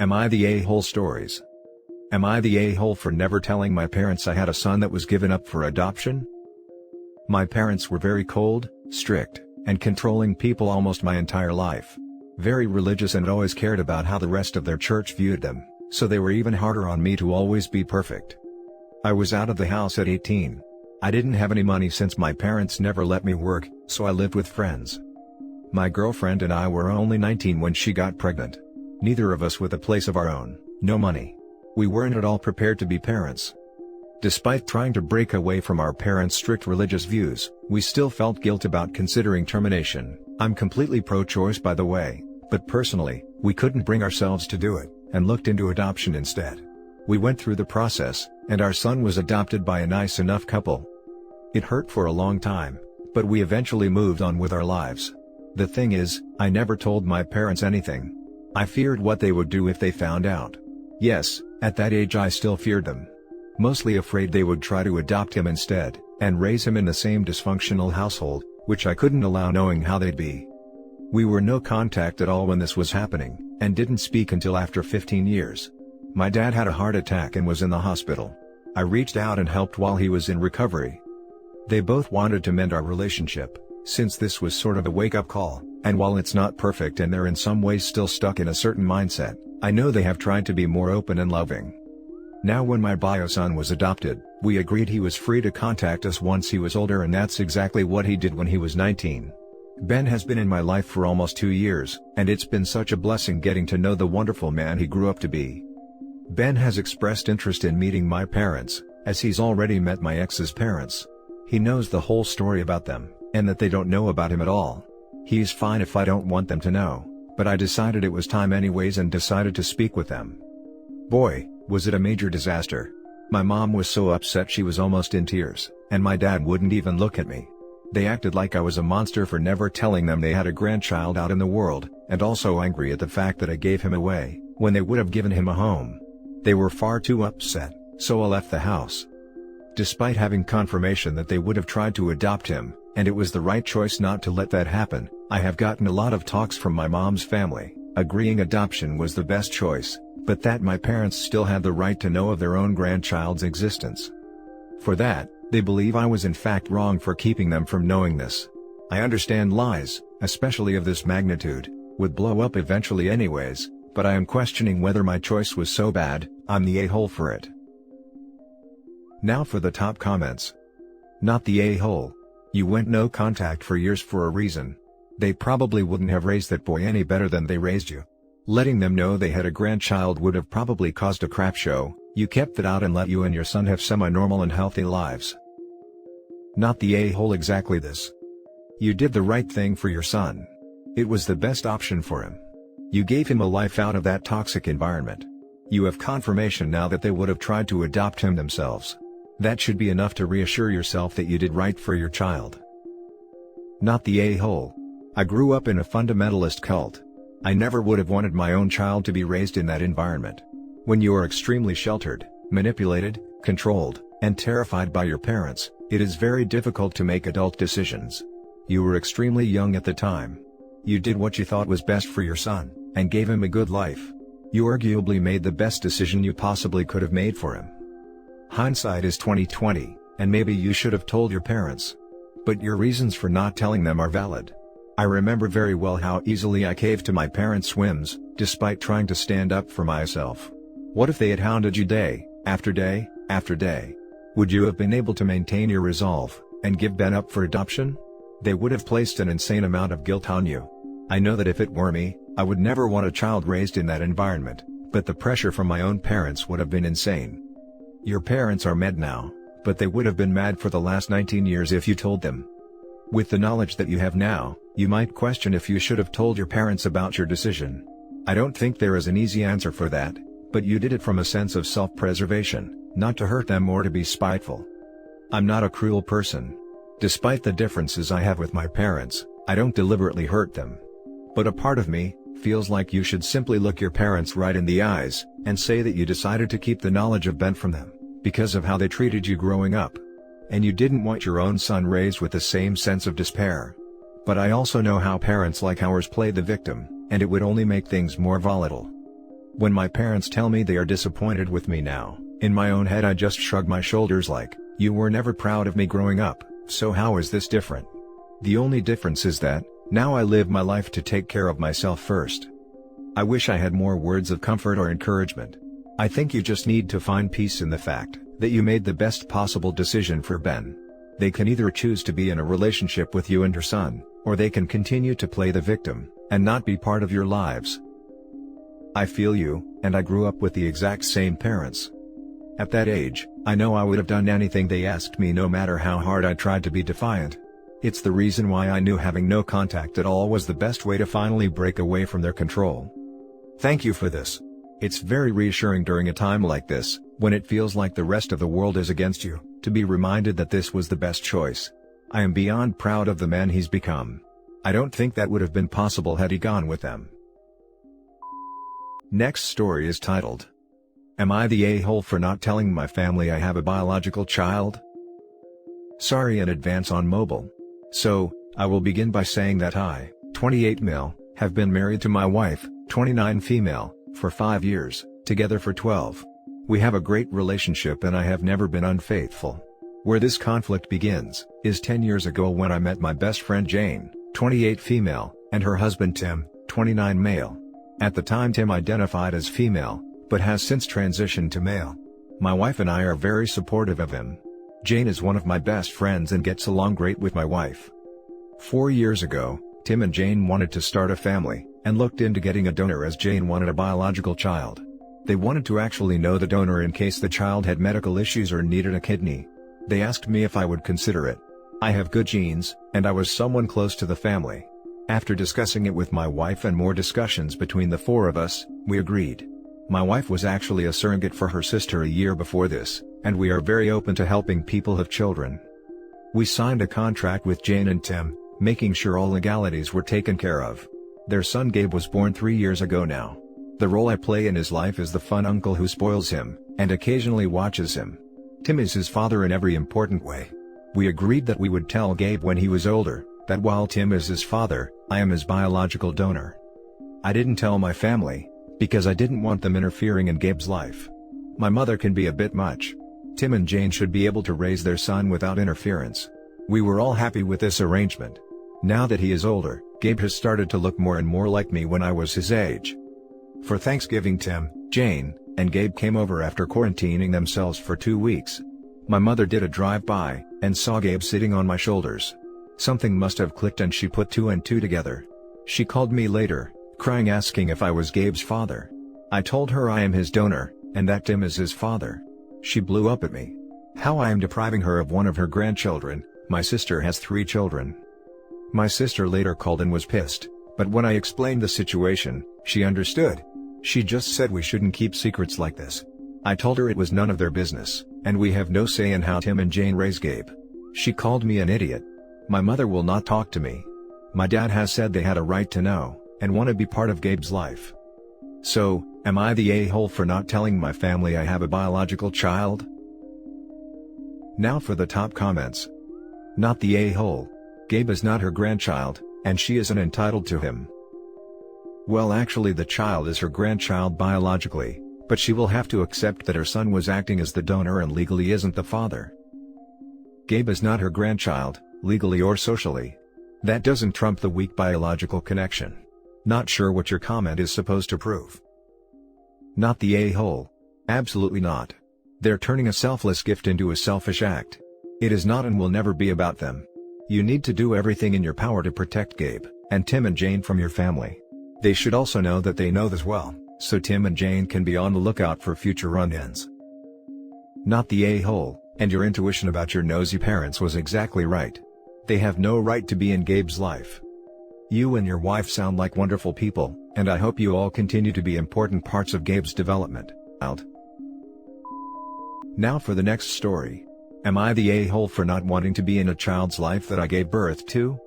Am I the a-hole stories? Am I the a-hole for never telling my parents I had a son that was given up for adoption? My parents were very cold, strict, and controlling people almost my entire life. Very religious and always cared about how the rest of their church viewed them, so they were even harder on me to always be perfect. I was out of the house at 18. I didn't have any money since my parents never let me work, so I lived with friends. My girlfriend and I were only 19 when she got pregnant. Neither of us with a place of our own, no money. We weren't at all prepared to be parents. Despite trying to break away from our parents' strict religious views, we still felt guilt about considering termination. I'm completely pro-choice by the way, but personally, we couldn't bring ourselves to do it, and looked into adoption instead. We went through the process, and our son was adopted by a nice enough couple. It hurt for a long time, but we eventually moved on with our lives. The thing is, I never told my parents anything. I feared what they would do if they found out. Yes, at that age I still feared them. Mostly afraid they would try to adopt him instead, and raise him in the same dysfunctional household, which I couldn't allow knowing how they'd be. We were no contact at all when this was happening, and didn't speak until after 15 years. My dad had a heart attack and was in the hospital. I reached out and helped while he was in recovery. They both wanted to mend our relationship, since this was sort of a wake-up call, and while it's not perfect and they're in some ways still stuck in a certain mindset, I know they have tried to be more open and loving. Now when my bio son was adopted, we agreed he was free to contact us once he was older, and that's exactly what he did when he was 19. Ben has been in my life for almost 2 years, and it's been such a blessing getting to know the wonderful man he grew up to be. Ben has expressed interest in meeting my parents, as he's already met my ex's parents. He knows the whole story about them, and that they don't know about him at all. He's fine if I don't want them to know, but I decided it was time anyways and decided to speak with them. Boy, was it a major disaster. My mom was so upset she was almost in tears, and my dad wouldn't even look at me. They acted like I was a monster for never telling them they had a grandchild out in the world, and also angry at the fact that I gave him away, when they would have given him a home. They were far too upset, so I left the house. Despite having confirmation that they would have tried to adopt him, and it was the right choice not to let that happen, I have gotten a lot of talks from my mom's family, agreeing adoption was the best choice, but that my parents still had the right to know of their own grandchild's existence. For that, they believe I was in fact wrong for keeping them from knowing this. I understand lies, especially of this magnitude, would blow up eventually anyways, but I am questioning whether my choice was so bad. I'm the a-hole for it. Now for the top comments. Not the a-hole. You went no contact for years for a reason. They probably wouldn't have raised that boy any better than they raised you. Letting them know they had a grandchild would have probably caused a crap show. You kept that out and let you and your son have semi-normal and healthy lives. Not the a-hole exactly this. You did the right thing for your son. It was the best option for him. You gave him a life out of that toxic environment. You have confirmation now that they would have tried to adopt him themselves. That should be enough to reassure yourself that you did right for your child. Not the a-hole. I grew up in a fundamentalist cult. I never would have wanted my own child to be raised in that environment. When you are extremely sheltered, manipulated, controlled, and terrified by your parents, it is very difficult to make adult decisions. You were extremely young at the time. You did what you thought was best for your son, and gave him a good life. You arguably made the best decision you possibly could have made for him. Hindsight is 20/20, and maybe you should have told your parents. But your reasons for not telling them are valid. I remember very well how easily I caved to my parents' whims, despite trying to stand up for myself. What if they had hounded you day, after day, after day? Would you have been able to maintain your resolve, and give Ben up for adoption? They would have placed an insane amount of guilt on you. I know that if it were me, I would never want a child raised in that environment, but the pressure from my own parents would have been insane. Your parents are mad now, but they would have been mad for the last 19 years if you told them. With the knowledge that you have now, you might question if you should have told your parents about your decision. I don't think there is an easy answer for that, but you did it from a sense of self-preservation, not to hurt them or to be spiteful. I'm not a cruel person. Despite the differences I have with my parents, I don't deliberately hurt them. But a part of me feels like you should simply look your parents right in the eyes, and say that you decided to keep the knowledge of Ben from them, because of how they treated you growing up. And you didn't want your own son raised with the same sense of despair. But I also know how parents like ours play the victim, and it would only make things more volatile. When my parents tell me they are disappointed with me now, in my own head I just shrug my shoulders like, you were never proud of me growing up, so how is this different? The only difference is that, now I live my life to take care of myself first. I wish I had more words of comfort or encouragement. I think you just need to find peace in the fact that you made the best possible decision for Ben. They can either choose to be in a relationship with you and your son, or they can continue to play the victim, and not be part of your lives. I feel you, and I grew up with the exact same parents. At that age, I know I would have done anything they asked me no matter how hard I tried to be defiant. It's the reason why I knew having no contact at all was the best way to finally break away from their control. Thank you for this. It's very reassuring during a time like this, when it feels like the rest of the world is against you, to be reminded that this was the best choice. I am beyond proud of the man he's become. I don't think that would have been possible had he gone with them. Next story is titled, Am I the a-hole for not telling my family I have a biological child? Sorry in advance on mobile. So, I will begin by saying that I, 28 male, have been married to my wife, 29 female, for 5 years, together for 12. We have a great relationship and I have never been unfaithful. Where this conflict begins, is 10 years ago when I met my best friend Jane, 28 female, and her husband Tim, 29 male. At the time Tim identified as female, but has since transitioned to male. My wife and I are very supportive of him. Jane is one of my best friends and gets along great with my wife. 4 years ago, Tim and Jane wanted to start a family, and looked into getting a donor as Jane wanted a biological child. They wanted to actually know the donor in case the child had medical issues or needed a kidney. They asked me if I would consider it. I have good genes, and I was someone close to the family. After discussing it with my wife and more discussions between the four of us, we agreed. My wife was actually a surrogate for her sister a year before this, and we are very open to helping people have children. We signed a contract with Jane and Tim, making sure all legalities were taken care of. Their son Gabe was born 3 years ago now. The role I play in his life is the fun uncle who spoils him, and occasionally watches him. Tim is his father in every important way. We agreed that we would tell Gabe when he was older, that while Tim is his father, I am his biological donor. I didn't tell my family, because I didn't want them interfering in Gabe's life. My mother can be a bit much. Tim and Jane should be able to raise their son without interference. We were all happy with this arrangement. Now that he is older, Gabe has started to look more and more like me when I was his age. For Thanksgiving Tim, Jane, and Gabe came over after quarantining themselves for 2 weeks. My mother did a drive-by, and saw Gabe sitting on my shoulders. Something must have clicked and she put 2 and 2 together. She called me later, crying asking if I was Gabe's father. I told her I am his donor, and that Tim is his father. She blew up at me. How I am depriving her of one of her grandchildren. My sister has 3 children. My sister later called and was pissed, but when I explained the situation, she understood. She just said we shouldn't keep secrets like this. I told her it was none of their business, and we have no say in how Tim and Jane raise Gabe. She called me an idiot. My mother will not talk to me. My dad has said they had a right to know, and want to be part of Gabe's life. So, am I the a-hole for not telling my family I have a biological child? Now for the top comments. Not the a-hole. Gabe is not her grandchild, and she isn't entitled to him. Well, actually the child is her grandchild biologically, but she will have to accept that her son was acting as the donor and legally isn't the father. Gabe is not her grandchild, legally or socially. That doesn't trump the weak biological connection. Not sure what your comment is supposed to prove. Not the a-hole. Absolutely not. They're turning a selfless gift into a selfish act. It is not and will never be about them. You need to do everything in your power to protect Gabe, and Tim and Jane from your family. They should also know that they know this well, so Tim and Jane can be on the lookout for future run-ins. Not the a-hole, and your intuition about your nosy parents was exactly right. They have no right to be in Gabe's life. You and your wife sound like wonderful people, and I hope you all continue to be important parts of Gabe's development. Out. Now for the next story. Am I the a-hole for not wanting to be in a child's life that I gave birth to?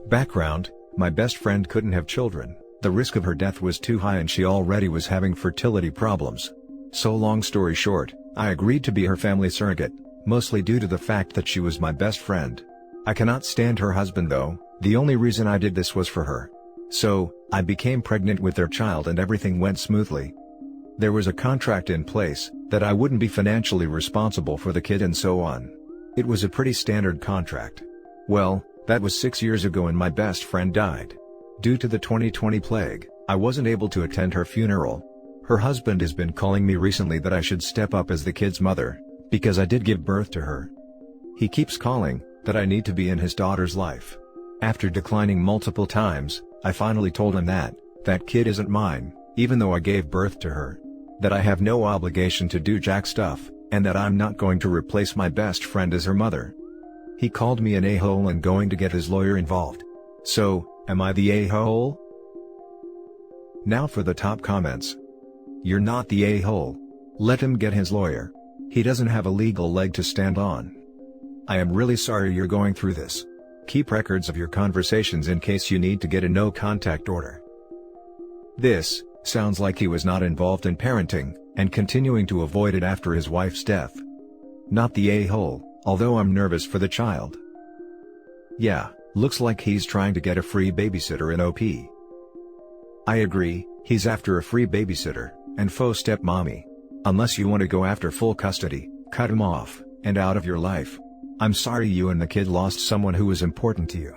Background: my best friend couldn't have children. The risk of her death was too high and she already was having fertility problems. So long story short, I agreed to be her family surrogate, mostly due to the fact that she was my best friend. I cannot stand her husband though. The only reason I did this was for her. So, I became pregnant with their child and everything went smoothly. There was a contract in place, that I wouldn't be financially responsible for the kid and so on. It was a pretty standard contract. Well, that was 6 years ago and my best friend died. Due to the 2020 plague, I wasn't able to attend her funeral. Her husband has been calling me recently that I should step up as the kid's mother, because I did give birth to her. He keeps calling, that I need to be in his daughter's life. After declining multiple times, I finally told him that kid isn't mine, even though I gave birth to her. That I have no obligation to do jack stuff, and that I'm not going to replace my best friend as her mother. He called me an a-hole and going to get his lawyer involved. So, am I the a-hole? Now for the top comments. You're not the a-hole. Let him get his lawyer. He doesn't have a legal leg to stand on. I am really sorry you're going through this. Keep records of your conversations in case you need to get a no-contact order. This sounds like he was not involved in parenting, and continuing to avoid it after his wife's death. Not the a-hole, although I'm nervous for the child. Yeah, looks like he's trying to get a free babysitter in OP. I agree, he's after a free babysitter, and faux stepmommy. Unless you want to go after full custody, cut him off, and out of your life. I'm sorry you and the kid lost someone who was important to you.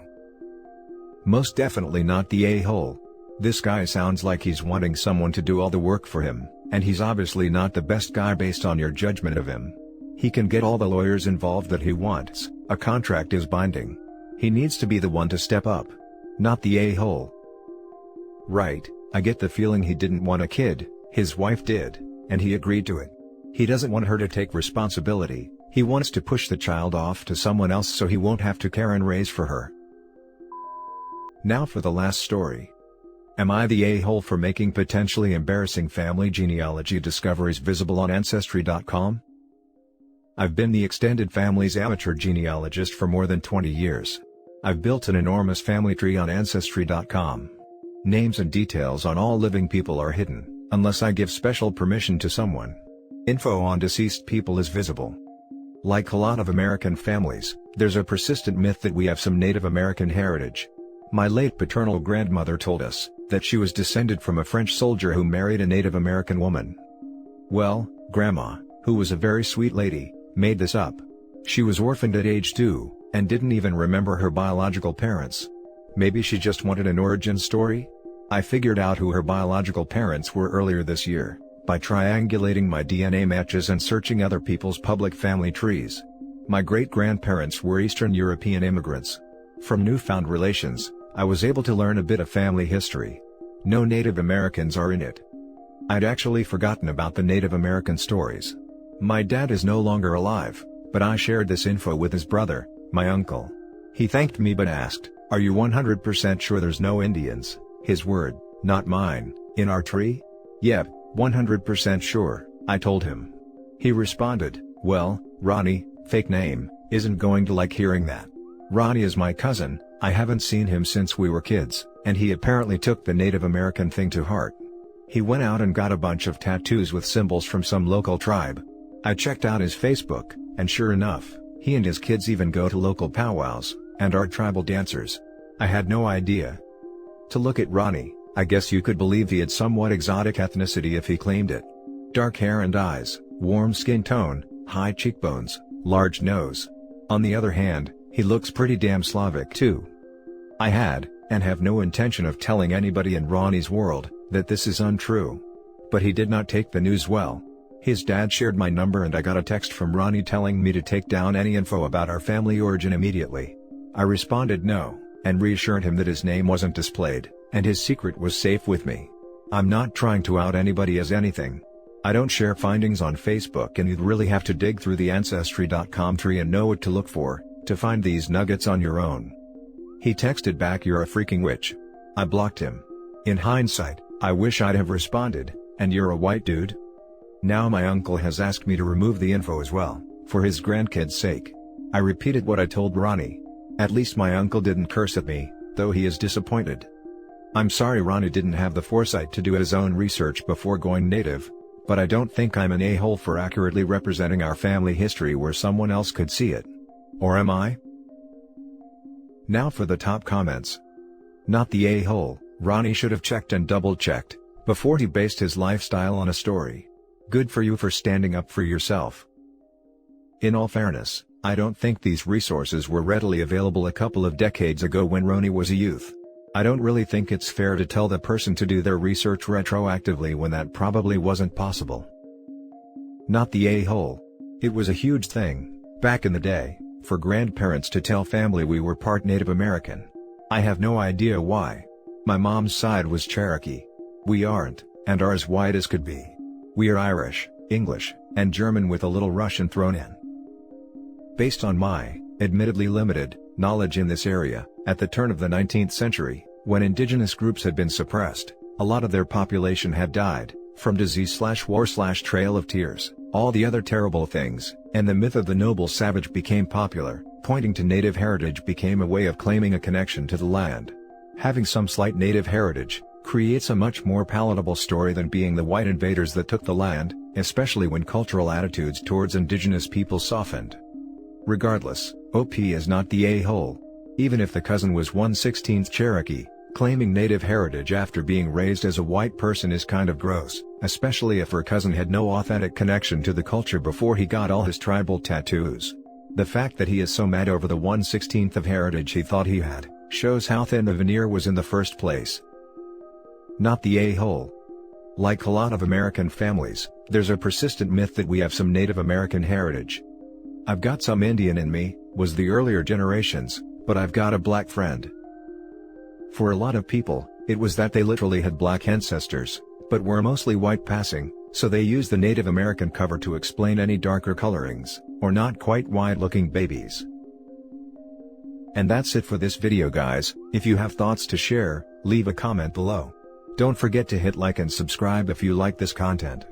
Most definitely not the a-hole. This guy sounds like he's wanting someone to do all the work for him, and he's obviously not the best guy based on your judgment of him. He can get all the lawyers involved that he wants, a contract is binding. He needs to be the one to step up. Not the a-hole. Right, I get the feeling he didn't want a kid, his wife did, and he agreed to it. He doesn't want her to take responsibility, he wants to push the child off to someone else so he won't have to care and raise for her. Now for the last story. Am I the a-hole for making potentially embarrassing family genealogy discoveries visible on Ancestry.com? I've been the extended family's amateur genealogist for more than 20 years. I've built an enormous family tree on Ancestry.com. Names and details on all living people are hidden, unless I give special permission to someone. Info on deceased people is visible. Like a lot of American families, there's a persistent myth that we have some Native American heritage. My late paternal grandmother told us that she was descended from a French soldier who married a Native American woman. Well, Grandma, who was a very sweet lady, made this up. She was orphaned at age 2, and didn't even remember her biological parents. Maybe she just wanted an origin story? I figured out who her biological parents were earlier this year, by triangulating my DNA matches and searching other people's public family trees. My great-grandparents were Eastern European immigrants. From newfound relations, I was able to learn a bit of family history. No Native Americans are in it. I'd actually forgotten about the Native American stories. My dad is no longer alive, but I shared this info with his brother, my uncle. He thanked me but asked, "Are you 100% sure there's no Indians?" His word, not mine, in our tree? "Yep, 100% sure," I told him. He responded, "Well, Ronnie, fake name, isn't going to like hearing that. Ronnie is my cousin, I haven't seen him since we were kids, and he apparently took the Native American thing to heart. He went out and got a bunch of tattoos with symbols from some local tribe." I checked out his Facebook, and sure enough, he and his kids even go to local powwows, and are tribal dancers. I had no idea. To look at Ronnie, I guess you could believe he had somewhat exotic ethnicity if he claimed it. Dark hair and eyes, warm skin tone, high cheekbones, large nose. On the other hand, he looks pretty damn Slavic too. I had, and have no intention of telling anybody in Ronnie's world, that this is untrue. But he did not take the news well. His dad shared my number and I got a text from Ronnie telling me to take down any info about our family origin immediately. I responded no, and reassured him that his name wasn't displayed, and his secret was safe with me. I'm not trying to out anybody as anything. I don't share findings on Facebook, and you'd really have to dig through the Ancestry.com tree and know what to look for, to find these nuggets on your own. He texted back, "You're a freaking witch." I blocked him. In hindsight, I wish I'd have responded, "And you're a white dude?" Now my uncle has asked me to remove the info as well, for his grandkids' sake. I repeated what I told Ronnie. At least my uncle didn't curse at me, though he is disappointed. I'm sorry Ronnie didn't have the foresight to do his own research before going native, but I don't think I'm an a-hole for accurately representing our family history where someone else could see it. Or am I? Now for the top comments. Not the a-hole, Ronnie should have checked and double-checked before he based his lifestyle on a story. Good for you for standing up for yourself. In all fairness, I don't think these resources were readily available a couple of decades ago when Ronnie was a youth. I don't really think it's fair to tell the person to do their research retroactively when that probably wasn't possible. Not the a-hole. It was a huge thing, back in the day, for grandparents to tell family we were part Native American. I have no idea why. My mom's side was Cherokee. We aren't, and are as white as could be. We are Irish, English, and German with a little Russian thrown in. Based on my, admittedly limited, knowledge in this area, at the turn of the 19th century, when indigenous groups had been suppressed, a lot of their population had died, from disease/war/trail of tears, all the other terrible things, and the myth of the noble savage became popular. Pointing to native heritage became a way of claiming a connection to the land. Having some slight native heritage creates a much more palatable story than being the white invaders that took the land, especially when cultural attitudes towards indigenous people softened. Regardless, OP is not the a-hole. Even if the cousin was 1/16th Cherokee, claiming native heritage after being raised as a white person is kind of gross, especially if her cousin had no authentic connection to the culture before he got all his tribal tattoos. The fact that he is so mad over the 1/16th of heritage he thought he had, shows how thin the veneer was in the first place. Not the a-hole. Like a lot of American families, there's a persistent myth that we have some Native American heritage. I've got some Indian in me, was the earlier generations, but I've got a black friend. For a lot of people, it was that they literally had black ancestors, but were mostly white passing, so they used the Native American cover to explain any darker colorings, or not quite white-looking babies. And that's it for this video guys. If you have thoughts to share, leave a comment below. Don't forget to hit like and subscribe if you like this content.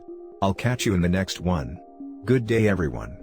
I'll catch you in the next one. Good day everyone.